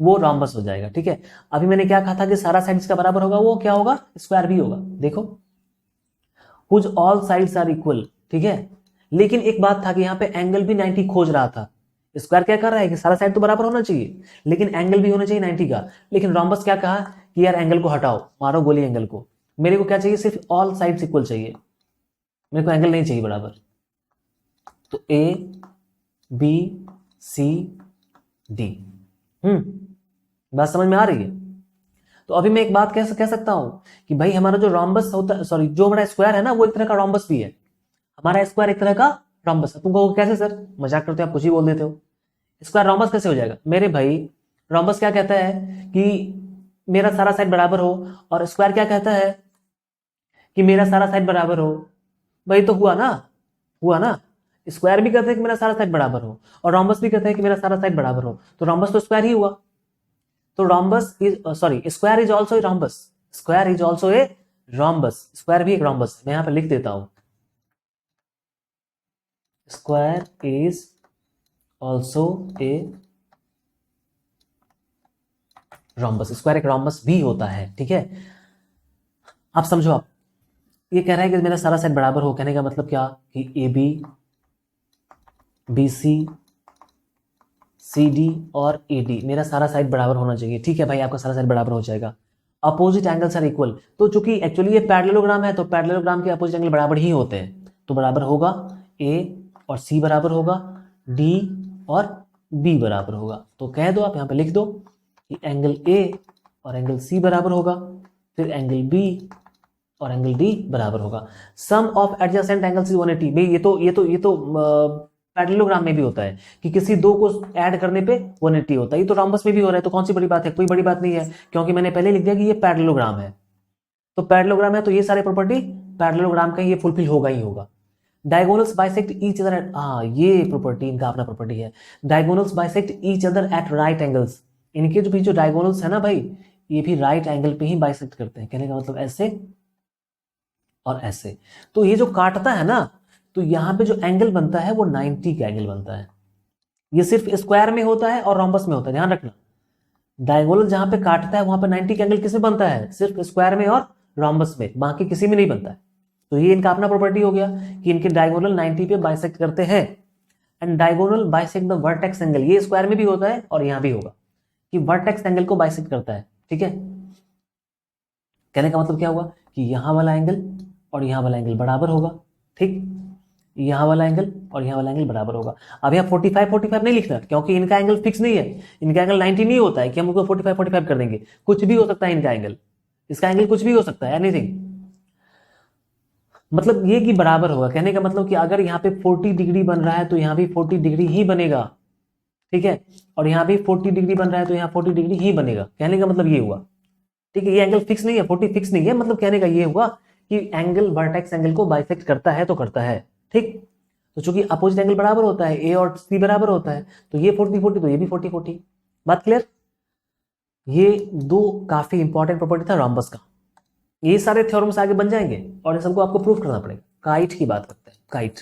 वो रॉम्बस हो जाएगा, ठीक है। अभी मैंने क्या कहा था कि सारा साइड इसका बराबर होगा, वो क्या होगा, स्क्वायर भी होगा, देखो whose all sides are equal, ठीक है। लेकिन एक बात था कि यहाँ पे एंगल भी 90 खोज रहा था, स्क्वायर क्या कर रहा है कि सारा साइड तो बराबर होना चाहिए लेकिन एंगल भी होना चाहिए 90 का, लेकिन रॉम्बस क्या कहा कि यार एंगल को हटाओ, मारो गोली एंगल को, मेरे को क्या चाहिए, सिर्फ ऑल साइड्स इक्वल चाहिए, मेरे को एंगल नहीं चाहिए बराबर। तो ए बी सी डी, बात समझ में आ रही है। तो अभी मैं एक बात कह सकता हूं कि भाई हमारा जो रॉम्बस होता, सॉरी जो हमारा स्क्वायर है ना वो एक तरह का रॉम्बस भी है, हमारा स्क्वायर एक तरह का रॉम्बस है। तुम कहोगे कैसे सर, मजाक करते हो आप, कुछ ही बोल देते हो, स्क्वायर रॉम्बस कैसे हो जाएगा? मेरे भाई रॉम्बस क्या कहता है कि मेरा सारा साइड बराबर हो, और स्क्वायर क्या कहता है कि मेरा सारा साइड बराबर हो। भाई तो हुआ ना, हुआ ना, स्क्वायर भी कहते हैं कि मेरा सारा साइड बराबर हो, और रॉम्बस भी कहते हैं कि मेरा सारा साइड बराबर हो, तो रॉम्बस तो स्क्वायर ही हुआ। तो rhombus is sorry square is also a rhombus, square is also a rhombus, square भी एक रॉम्बस। मैं यहां पर लिख देता हूं, square is also a rhombus, square एक रॉम्बस भी होता है। ठीक है, आप समझो। आप ये कह रहा है कि मेरा सारा साइड बराबर हो, कहने का मतलब क्या कि A B, B C, C D और ए डी मेरा सारा साइड बराबर होना चाहिए। ठीक है भाई, आपका सारा साइड बराबर हो जाएगा। अपोजिट एंगल्स आर इक्वल, तो चूंकि एक्चुअली ये पैरेललोग्राम है, तो पैरेललोग्राम के अपोजिट एंगल बराबर ही होते हैं, तो बराबर होगा ए और सी बराबर होगा, डी और बी बराबर होगा। तो कह दो, आप यहां पे लिख दो कि एंगल ए और एंगल सी बराबर होगा, फिर एंगल बी और एंगल डी बराबर होगा। सम ऑफ एडजेसेंट एंगल्स इज 180। भाई ये तो पैरेललोग्राम में भी होता है कि किसी दो को ऐड करने पे 180 होता है, ये तो रॉम्बस में भी हो रहा है, तो कौन सी बड़ी बात है? कोई बड़ी बात नहीं है, क्योंकि मैंने पहले लिख दिया कि ये पैरेललोग्राम है। तो पैरेललोग्राम है तो ये सारे प्रॉपर्टी पैरेललोग्राम का ये फुलफिल होगा ही होगा। Diagonals bisect each other at, ये प्रॉपर्टी इनका अपना प्रॉपर्टी है। Diagonals bisect each other at right angles, इनके जो भी जो डायगोनल्स है ना भाई, ये भी राइट एंगल पे ही बाइसेक्ट करते हैं। कहने का मतलब ऐसे और ऐसे। तो ये जो काटता है ना, तो यहां पे जो एंगल बनता है वो 90 का एंगल बनता है। ये सिर्फ स्क्वायर में होता है और रॉम्बस में होता है, ध्यान रखना। डायगोनल जहां पे काटता है वहां पे 90 का एंगल किसमें बनता है? सिर्फ स्क्वायर में और रॉम्बस में, बाकी किसी में नहीं बनता है। तो ये इनका अपना प्रॉपर्टी हो गया कि इनके डायगोनल 90 पे बाइसेक्ट करते हैं। And diagonal bisect the vertex angle, ये स्क्वायर में भी होता है और यहां भी होगा कि वर्टेक्स एंगल को बाइसेक्ट करता है। ठीक है, कहने का मतलब क्या हुआ कि यहां वाला एंगल और यहां वाला एंगल बराबर होगा। ठीक, यहां वाला एंगल और यहां वाला एंगल बराबर होगा। अब यहाँ 45 नहीं लिखना, क्योंकि इनका एंगल फिक्स नहीं है। इनका एंगल 90 नहीं होता है कि हम उसको 45 कर देंगे, कुछ भी हो सकता है इनका एंगल, इसका एंगल कुछ भी हो सकता है, एनीथिंग। मतलब ये कि बराबर होगा, कहने का मतलब कि अगर यहाँ पे 40 डिग्री बन रहा है तो यहाँ भी 40 डिग्री ही बनेगा। ठीक है, और यहाँ भी 40 डिग्री बन रहा है तो यहाँ 40 डिग्री ही बनेगा। कहने का मतलब ये हुआ। ठीक है, ये एंगल फिक्स नहीं है, 40 फिक्स नहीं है, मतलब कहने का ये हुआ कि एंगल वर्टेक्स एंगल को बाइसेक्ट करता है तो करता है। ठीक, तो चूंकि अपोजिट एंगल बराबर होता है, ए और सी बराबर होता है, तो ये 40 तो ये भी 40। बात क्लियर? ये दो काफी इंपॉर्टेंट प्रॉपर्टी था रॉम्बस का। ये सारे थ्योरम्स आगे बन जाएंगे और इन सबको आपको प्रूफ करना पड़ेगा। काइट की बात करते हैं। काइट,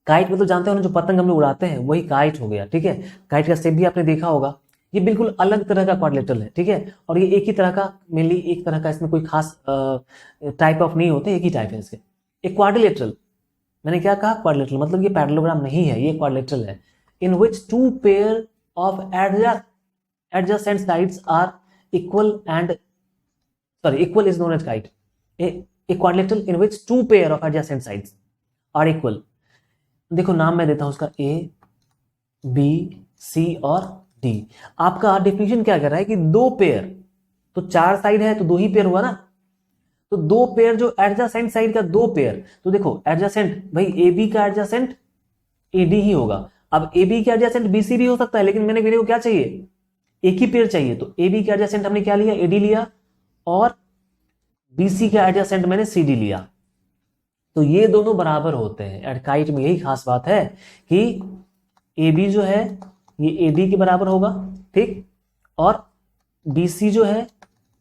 काइट मतलब जानते हो ना, जो पतंग हम लोग उड़ाते हैं वही काइट हो गया। ठीक है, काइट का शेप भी आपने देखा होगा, ये बिल्कुल अलग तरह का क्वाड्रिलेटरल है। ठीक है, और ये एक ही तरह का, मेनली एक तरह का, इसमें कोई खास टाइप ऑफ नहीं होते, एक ही टाइप है इसके। एक क्वाड्रिलेटरल, मैंने क्या कहा? क्वाड्रिलेटरल मतलब ये पैरेललोग्राम नहीं है, ये क्वाड्रिलेटरल है। In which two pair of adjacent sides are equal and equal is known as kite. A quadrilateral in which two pair of adjacent sides are equal. देखो नाम मैं देता हूं उसका, A, B, C और D। आपका डेफिनेशन क्या कर रहा है कि दो पेयर, तो चार साइड है तो दो ही पेयर हुआ ना, तो दो पेयर जो एडजेसेंट साइड का दो पेयर, तो देखो एडजेसेंट भाई ए बी का एडजेसेंट ए डी ही होगा। अब ए बी का एडजेसेंट बी सी भी हो सकता है, लेकिन मैंने मेरे को क्या चाहिए? एक ही पेयर चाहिए। तो ए बी का एडजेसेंट हमने क्या लिया? ए डी लिया, और बी सी का एडजेसेंट मैंने सी डी लिया। तो ये दोनों बराबर होते हैं। काइट में यही खास बात है कि ए बी जो है ये ए डी के बराबर होगा, ठीक, और बी सी जो है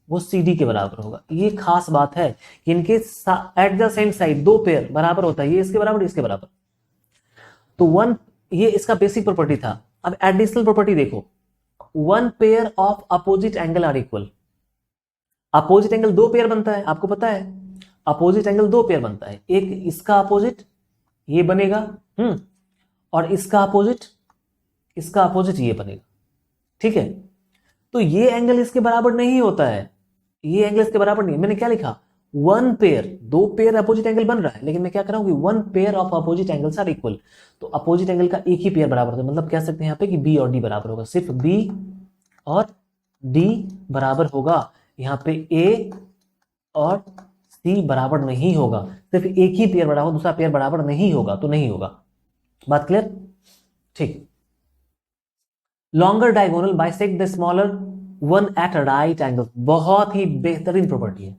वो सी डी के बराबर होगा। ये खास बात है कि इनके एडजेसेंट साइड दो पेयर बराबर होता है, ये इसके बराबर इसके बराबर। तो वन, ये इसका बेसिक प्रॉपर्टी था। अब एडिशनल प्रॉपर्टी देखो, one pair of opposite angle are equal. Opposite angle दो पेयर बनता है, आपको पता है अपोजिट एंगल दो पेयर बनता है, एक इसका अपोजिट ये बनेगा, और इसका अपोजिट ये बनेगा। ठीक है, तो ये एंगल इसके बराबर नहीं होता है, ये एंगल इसके बराबर नहीं है। मैंने क्या लिखा? वन पेयर, दो पेयर अपोजिट एंगल बन रहा है, लेकिन मैं क्या कर रहा हूं कि one pair of opposite angles are equal. तो अपोजिट एंगल का एक ही पेयर बराबर होता है, मतलब कह सकते हैं यहाँ पे कि बी और डी बराबर होगा। सिर्फ बी और डी बराबर होगा, यहाँ पे ए और सी बराबर नहीं होगा। सिर्फ एक ही पेयर बराबर, दूसरा पेयर बराबर नहीं होगा, तो नहीं होगा। बात क्लियर? ठीक। Longer diagonal bisect the smaller one at right angle, बहुत ही बेहतरीन प्रॉपर्टी है।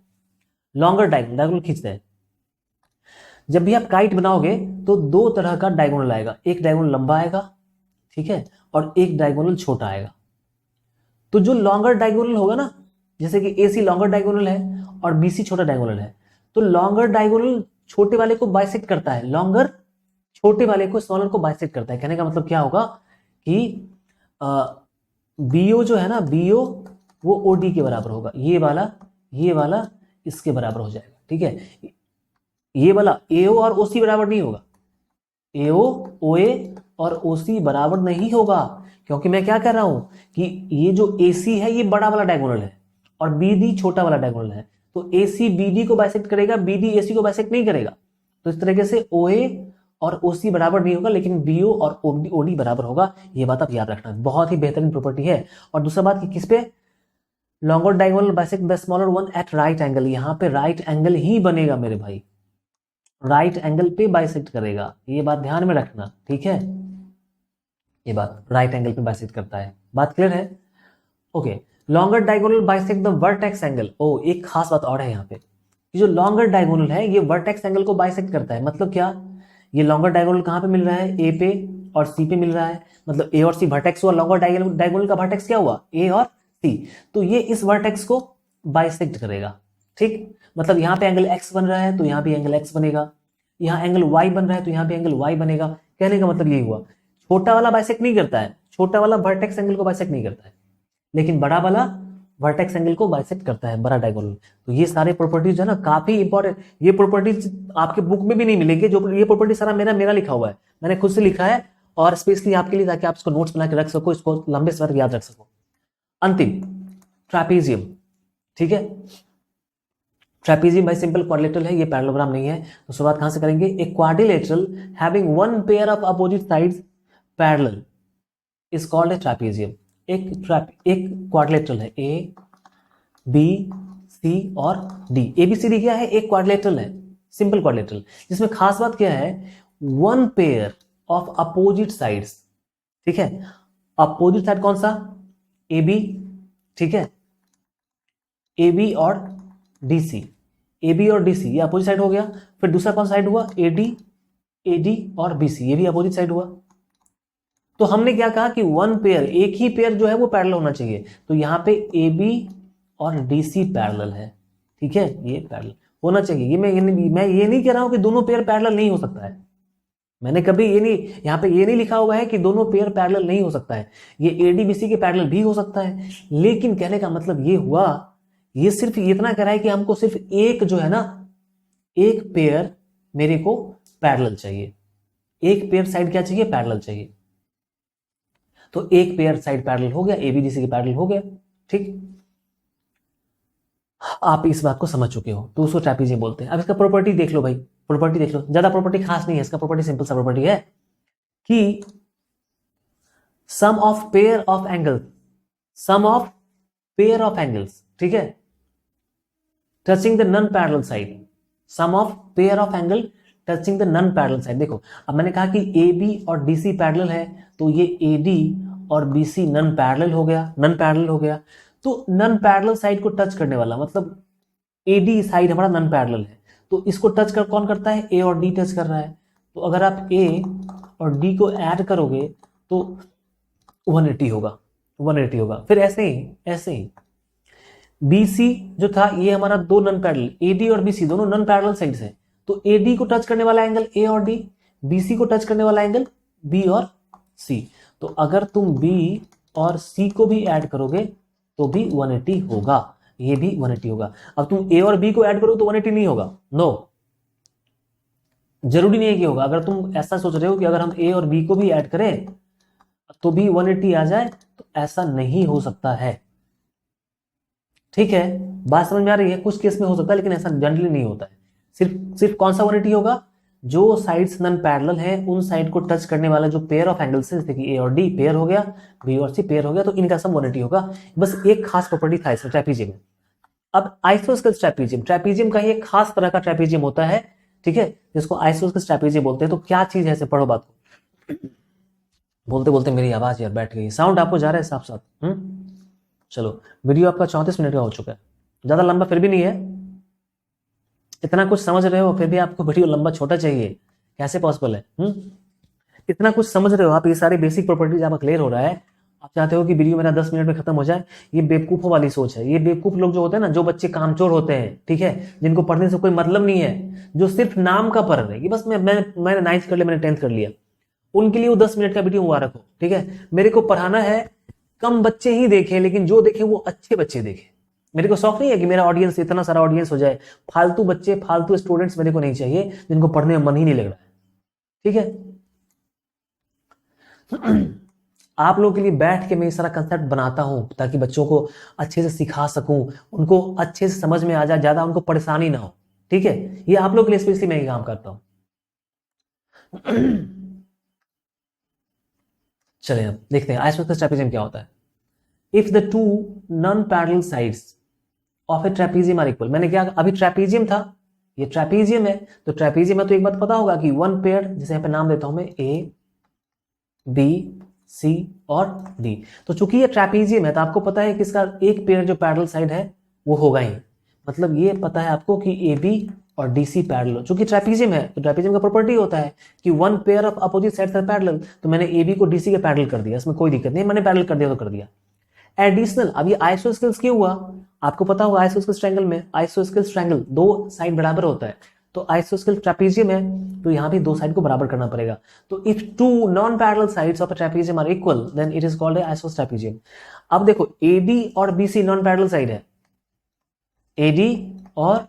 लॉन्गर डायगोनल खींचते हैं जब भी आप काइट बनाओगे तो दो तरह का डायगोनल आएगा, एक डायगोनल लंबा आएगा, ठीक है, और एक डायगोनल छोटा आएगा। तो जो लॉन्गर डायगोनल होगा ना, जैसे कि AC लॉन्गर डायगोनल है और BC छोटा डायगोनल है, तो लॉन्गर डायगोनल छोटे वाले को बाइसेक्ट करता है, लॉन्गर छोटे वाले को स्मॉलर को बाइसेक्ट करता है। कहने का मतलब क्या होगा कि BO जो है ना, BO वो OD के बराबर होगा, ये वाला इसके बराबर हो जाएगा, ठीक है। ये वाला AO और OC बराबर नहीं होगा, AO OA और OC बराबर नहीं होगा, क्योंकि मैं क्या कह रहा हूं कि ये जो AC है ये बड़ा वाला डायगोनल है और BD छोटा वाला डायगोनल है, तो AC BD को बाइसेक्ट करेगा, BD AC को बाइसेक्ट नहीं करेगा। तो इस तरीके से OA और OC बराबर नहीं होगा, लेकिन BO और OD बराबर होगा। ये बात आप याद रखना, बहुत ही बेहतरीन प्रॉपर्टी है। और दूसरा बात कि किस पे, longer diagonal bisect the smaller one at right angle, यहां पे राइट एंगल ही बनेगा मेरे भाई, राइट एंगल पे बाइसेक्ट करेगा, ये बात ध्यान में रखना, ठीक है। ये बात राइट एंगल पे बाइसेक्ट करता है, बात क्लियर है? Okay, longer diagonal bisect the vertex angle. ओ, एक खास बात और है यहाँ पे, कि जो लॉन्गर डायगोनल है ये वर्टेक्स एंगल को बाइसेक्ट करता है। मतलब क्या, ये लॉन्गर डायगोनल कहां पे मिल रहा है, A पे और C पे मिल रहा है, मतलब A और C वर्टेक्स हुआ, लॉन्गर डायगोनल का वर्टेक्स क्या हुआ, A और C, तो ये इस वर्टेक्स को बाइसेक्ट करेगा, ठीक। मतलब यहाँ पे एंगल X बन रहा है तो यहाँ भी एंगल X बनेगा, यहाँ एंगल Y बन रहा है तो यहाँ भी एंगल Y बनेगा। कहने का मतलब यही हुआ, छोटा वाला बाइसेक्ट नहीं करता है, छोटा वाला वर्टेक्स एंगल को बाइसेक्ट नहीं करता है, लेकिन बड़ा वाला वर्टेक्स एंगल को बाइसेक्ट करता है, बड़ा डायगोनल। तो ये सारे प्रॉपर्टीज है ना काफी इंपॉर्टेंट, ये प्रॉपर्टीज आपके बुक में भी नहीं मिलेंगे, जो ये प्रॉपर्टी सारा मेरा लिखा हुआ है, मैंने खुद से लिखा है और स्पेशली आपके लिए, ताकि आप इसको नोट्स बना के रख सको, इसको लंबे समय तक याद रख सको। अंतिम, ट्रैपेजियम, ठीक है। ट्रैपेजियम भाई सिंपल क्वाड्रिलेटरल है, ये पैरेललोग्राम नहीं है। तो शुरुआत कहां से करेंगे, एक quadrilateral having one pair of opposite sides parallel is called A trapezium. एक क्वाड्रिलेटरल है, ABC और D, ABCD क्या है, एक क्वाड्रिलेटरल है, सिंपल क्वाड्रिलेटरल, जिसमें खास बात क्या है, one pair of opposite sides, ठीक है। अपोजिट साइड कौन सा, AB, ठीक है, AB और DC, AB और DC ये अपोजिट साइड हो गया। फिर दूसरा कौन साइड हुआ, AD और BC, ये भी अपोजिट साइड हुआ। तो हमने क्या कहा कि वन पेयर, एक ही पेयर जो है वो पैरेलल होना चाहिए, तो यहाँ पे AB और DC पैरेलल है, ठीक है, ये पैरेलल होना चाहिए। ये मैं ये नहीं कह रहा हूं कि दोनों पेयर पैरेलल नहीं हो सकता है, मैंने कभी ये नहीं, यहाँ पे ये नहीं लिखा हुआ है कि दोनों पेयर पैरेलल नहीं हो सकता है, ये AD BC के पैरेलल भी हो सकता है। लेकिन कहने का मतलब ये हुआ, ये सिर्फ इतना कह रहा है कि हमको सिर्फ एक जो है ना, एक पेयर मेरे को पैरेलल चाहिए, एक पेयर साइड क्या चाहिए, पैरेलल चाहिए। तो एक पेयर साइड पैरेलल हो गया, ABDC के पैरेलल हो गया, ठीक। आप इस बात को समझ चुके हो, तो उसको ट्रैपेजियम बोलते हैं। अब इसका प्रॉपर्टी देख लो भाई, प्रॉपर्टी देख लो, ज्यादा प्रॉपर्टी खास नहीं है इसका, प्रॉपर्टी सिंपल सा प्रॉपर्टी है कि sum of pair of angles, sum of pair of angles, ठीक है, touching the non parallel side, sum of pair of angle touching the non parallel side. देखो अब मैंने कहा कि AB और DC पैरेलल है, तो ये AD और BC नॉन पैरेलल हो गया, नॉन पैरेलल हो गया। तो नॉन पैरेलल साइड को टच करने वाला, मतलब AD साइड हमारा नॉन पैरेलल है, तो इसको टच कर कौन करता है, A और D टच कर रहा है। तो अगर आप A और D को ऐड करोगे तो 180 होगा, 180 होगा। फिर ऐसे ही BC जो था ये हमारा दो नॉन पैरेलल, AD और BC दोनों नॉन पैरेलल साइड्स हैं, तो AD को टच करने वाला एंगल A और D, BC को टच करने वाला एंगल B और C। तो अगर तुम B और C को भी ऐड करोगे तो भी 180 होगा, ये भी 180 होगा। अब तुम A और B को ऐड करो तो 180 नहीं होगा, नो, जरूरी नहीं है कि होगा। अगर तुम ऐसा सोच रहे हो कि अगर हम A और B को भी ऐड करें तो भी 180 आ जाए, तो ऐसा नहीं हो सकता है, ठीक है। बात समझ में आ रही है, कुछ केस में हो सकता है लेकिन ऐसा जनरली नहीं होता है। सिर्फ कौन सा 180 होगा, जो साइड्स नॉन पैरेलल है उन साइड को टच करने वाला जो पेयर ऑफ एंगल्स है, जैसे कि A और D पेयर हो गया, B और C पेयर हो गया, तो इनका सम 180 होगा। बस एक खास प्रॉपर्टी था इसमें ट्रैपेजियम में। अब आइसोस्केलेस ट्रैपेजियम, ट्रैपेजियम का ही एक खास तरह का ट्रैपेजियम होता है, ठीक है, जिसको आइसोस्केलेस ट्रैपेजियम बोलते हैं। तो क्या चीज है, ऐसे पढ़ो बात को, बोलते बोलते मेरी आवाज यार बैठ गई, साउंड आपको जा रहा है साफ साफ। चलो वीडियो आपका 34 मिनट का हो चुका है, ज्यादा लंबा फिर भी नहीं है, इतना कुछ समझ रहे हो फिर भी आपको वीडियो लंबा छोटा चाहिए, कैसे पॉसिबल है? इतना कुछ समझ रहे हो आप, ये सारी बेसिक प्रॉपर्टीज आपका क्लियर हो रहा है, आप चाहते हो कि वीडियो मेरा 10 मिनट में खत्म हो जाए। ये बेवकूफों वाली सोच है। ये बेवकूफ लोग जो होते हैं ना, जो बच्चे कामचोर होते हैं, ठीक है, जिनको पढ़ने से कोई मतलब नहीं है, जो सिर्फ नाम का पढ़ रहे हैं कि बस मैंने 9th कर लिया, मैंने 10th कर लिया, उनके लिए वो 10 मिनट का वीडियो मुबारक हो। ठीक है, मेरे को पढ़ाना है, कम बच्चे ही देखें, लेकिन जो देखें वो अच्छे बच्चे देखें। मेरे को शौक नहीं है कि मेरा ऑडियंस इतना सारा ऑडियंस हो जाए, फालतू बच्चे, फालतू स्टूडेंट्स मेरे को नहीं चाहिए, जिनको पढ़ने में मन ही नहीं लग रहा है। ठीक है, आप लोगों के लिए बैठ के मैं ये सारा कंसेप्ट बनाता हूं ताकि बच्चों को अच्छे से सिखा सकूं, उनको अच्छे से समझ में आ जाए, ज्यादा उनको परेशानी ना हो। ठीक है, ये आप लोग के लिए स्पेशली मैं ये काम करता हूं। चलिए अब देखते हैं आइसोसेलेस ट्रेपेजियम क्या होता है। If the two non parallel sides of a trapezium are equal, मैंने क्या, अभी ट्रेपेजियम था, ये ट्रेपेजियम है, तो ट्रेपेजियम है तो एक बात पता होगा कि वन पेयर, जैसे यहाँ पे नाम देता हूं मैं ए बी सी और डी, तो चूंकि ये ट्रेपेजियम है तो आपको पता है कि इसका एक पेयर जो पैरेलल साइड है वो होगा ही, मतलब ये पता है आपको कि ए बी और डी सी पैरेलल हो। चूंकि ट्रेपेजियम है तो ट्रेपेजियम का प्रॉपर्टी होता है कि one pair of opposite sides are parallel, तो मैंने ए बी को डी सी के पैरेलल कर दिया, इसमें कोई दिक्कत नहीं, मैंने पैरेलल कर दिया तो कर दिया। एडिशनल, अब ये आइसोस्केल्स क्यों हुआ, आपको पता होगा आइसोस्केल्स ट्रायंगल में, आइसोस्केल्स ट्रायंगल दो साइड बराबर होता है, तो आइसोस्केल ट्रेपेजियम है तो यहां भी दो साइड को बराबर करना पड़ेगा। तो if two non parallel sides of a trapezium are equal then it is called a आइसोस्केल ट्रेपेजियम। अब देखो एडी और बीसी नॉन पैरेलल साइड है, एडी और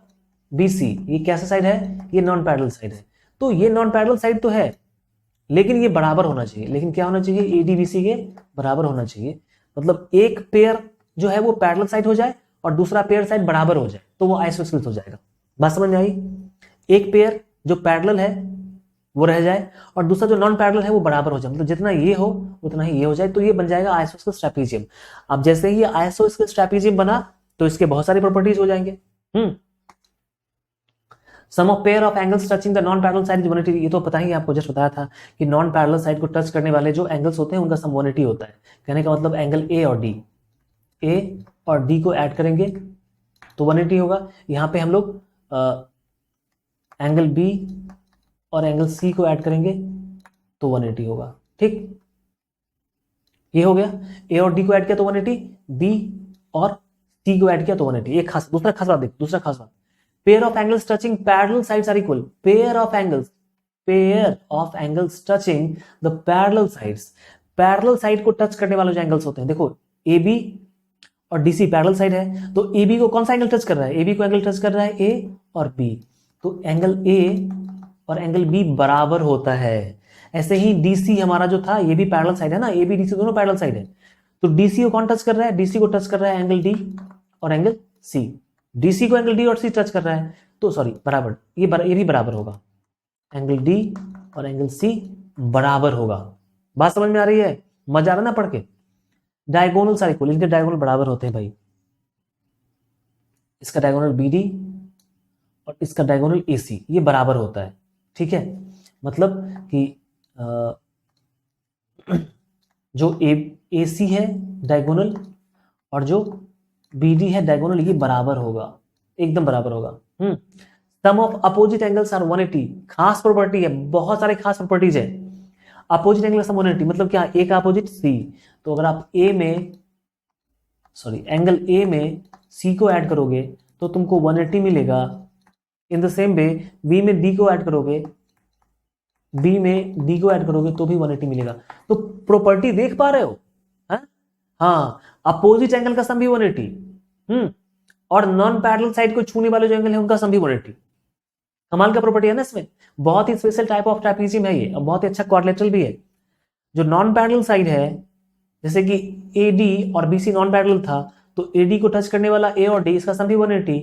बीसी ये कैसा साइड है, ये नॉन पैरेलल साइड है, तो ये नॉन पैरेलल साइड तो है लेकिन ये बराबर होना चाहिए, लेकिन क्या होना चाहिए, एडी बीसी के बराबर होना चाहिए, मतलब एक पेयर जो है वो पैरेलल साइड हो जाए और दूसरा पेयर साइड बराबर हो जाए तो वो आइसोस्केल हो जाएगा। बात समझ में आई, एक पेयर जो पैरेलल है वो रह जाए और दूसरा जो नॉन पैरेलल है वो बराबर हो जाए, मतलब जितना ये हो उतना ही ये हो जाए, तो ये बन जाएगा आइसोस्केल ट्रेपेजियम। अब जैसे ही आइसोस्केल ट्रेपेजियम बना तो इसके बहुत सारी प्रॉपर्टीज हो जाएंगे। Sum of pair of angles touching the non parallel side is 180, ये तो पता ही आपको जस्ट बताया था कि नॉन पैरेलल साइड को टच करने वाले जो एंगल्स होते हैं उनका सम 180 होता है। कहने का मतलब एंगल ए और डी को ऐड करेंगे तो 180 होगा। यहां पे हम लोग एंगल बी और एंगल सी को ऐड करेंगे तो 180 होगा। ठीक, ये हो गया, ए और डी को ऐड किया तो 180, बी और सी को ऐड किया तो 180। एक खास दूसरा खास बात देख, दूसरा खास बात, pair of angles touching parallel sides are equal, pair of angles touching the parallel sides, parallel side को टच करने वाले जो एंगल्स होते हैं, देखो ए बी और डीसी पैरेलल साइड है, तो ए बी को कौन सा एंगल टच कर रहा है, ए बी को एंगल टच कर रहा है ए और बी, तो एंगल ए और एंगल बी बराबर होता है। ऐसे ही डीसी हमारा जो था ये भी पैरेलल साइड है ना, ए बी डीसी दोनों पैरेलल साइड है, तो डीसी को कौन टच कर रहा है, डीसी को टच कर रहा है एंगल डी और एंगल सी, डीसी को एंगल डी और सी टच कर रहा है, तो सॉरी बराबर, ये भी बराबर होगा, एंगल डी और एंगल सी बराबर होगा। बात समझ में आ रही है, मजा आ रहा ना पढ़ के। डायगोनल सारे इक्वल, इनके डायगोनल बराबर होते हैं भाई, इसका डायगोनल बीडी और इसका डायगोनल एसी ये बराबर होता है। ठीक है, मतलब कि जो ए सी है डायगोनल और जो बी डी है डायगोनल ये बराबर होगा, एकदम बराबर होगा। सम ऑफ अपोजिट एंगल्स आर 180, खास प्रॉपर्टी है, बहुत सारे खास प्रॉपर्टीज है। अपोजिट एंगल सम 180 मतलब क्या, ए का अपोजिट सी, तो अगर आप एंगल ए में सी को ऐड करोगे तो तुमको 180 मिलेगा। In the same way B में डी को ऐड करोगे, बी में डी को ऐड करोगे तो भी 180 मिलेगा। तो प्रॉपर्टी देख पा रहे हो, हाँ, अपोजिट एंगल का सम भी 180, और नॉन पैरेलल साइड को छूने वाले जो एंगल है उनका सम भी 180। कमाल का प्रॉपर्टी है ना इसमें, बहुत ही स्पेशल टाइप ऑफ ट्रेपेजियम है ये, और बहुत ही अच्छा क्वाड्रिलेटरल भी है। जो नॉन पैरेलल साइड है, जैसे कि ए डी और बी सी नॉन पैरेलल था, तो ए डी को टच करने वाला ए और डी इसका सम भी 180,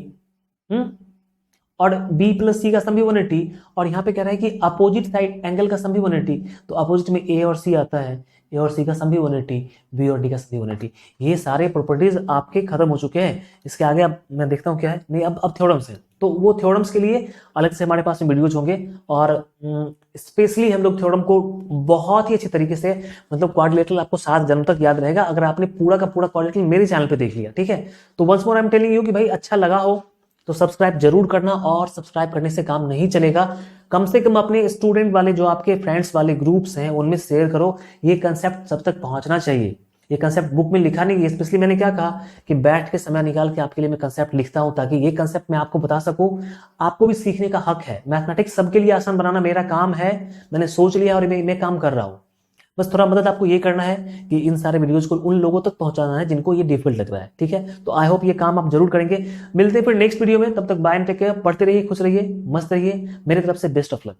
और बी प्लस सी का सम भी 180, और यहां पे कह रहा है कि अपोजिट साइड एंगल का सम भी 180, तो अपोजिट में ए और सी आता है, ए और सी का सम भी 180, बी और डी का सम भी 180। ये सारे प्रॉपर्टीज आपके खत्म हो चुके हैं। इसके आगे अब मैं देखता हूँ क्या है, नहीं अब थ्योरम्स है, तो वो थ्योरम्स के लिए अलग से हमारे पास में वीडियोज होंगे, और स्पेशली हम लोग थ्योरम को बहुत ही अच्छी तरीके से, मतलब क्वाड्रिलेटरल आपको 7 जन्म तक याद रहेगा अगर आपने पूरा का पूरा क्वाड्रिलेटरल मेरे चैनल पे देख लिया। ठीक है, तो once more I am telling you कि भाई अच्छा लगा हो तो सब्सक्राइब जरूर करना, और सब्सक्राइब करने से काम नहीं चलेगा, कम से कम अपने स्टूडेंट वाले जो आपके फ्रेंड्स वाले ग्रुप्स हैं उनमें शेयर करो। ये कंसेप्ट सब तक पहुंचना चाहिए। ये कंसेप्ट बुक में लिखा नहीं है, स्पेशली मैंने क्या कहा कि बैठ के समय निकाल के आपके लिए मैं कंसेप्ट लिखता हूं, ताकि ये कंसेप्ट मैं आपको बता सकूं। आपको भी सीखने का हक है। मैथमेटिक्स सबके लिए आसान बनाना मेरा काम है, मैंने सोच लिया और मैं काम कर रहा हूं। बस थोड़ा मदद आपको ये करना है कि इन सारे वीडियोज को उन लोगों तक पहुंचाना है जिनको ये डिफिकल्ट लग रहा है। ठीक है, तो आई होप ये काम आप जरूर करेंगे। मिलते हैं फिर नेक्स्ट वीडियो में, तब तक बाय एंड टेक केयर। पढ़ते रहिए, खुश रहिए, मस्त रहिए। मेरी तरफ से बेस्ट ऑफ लक।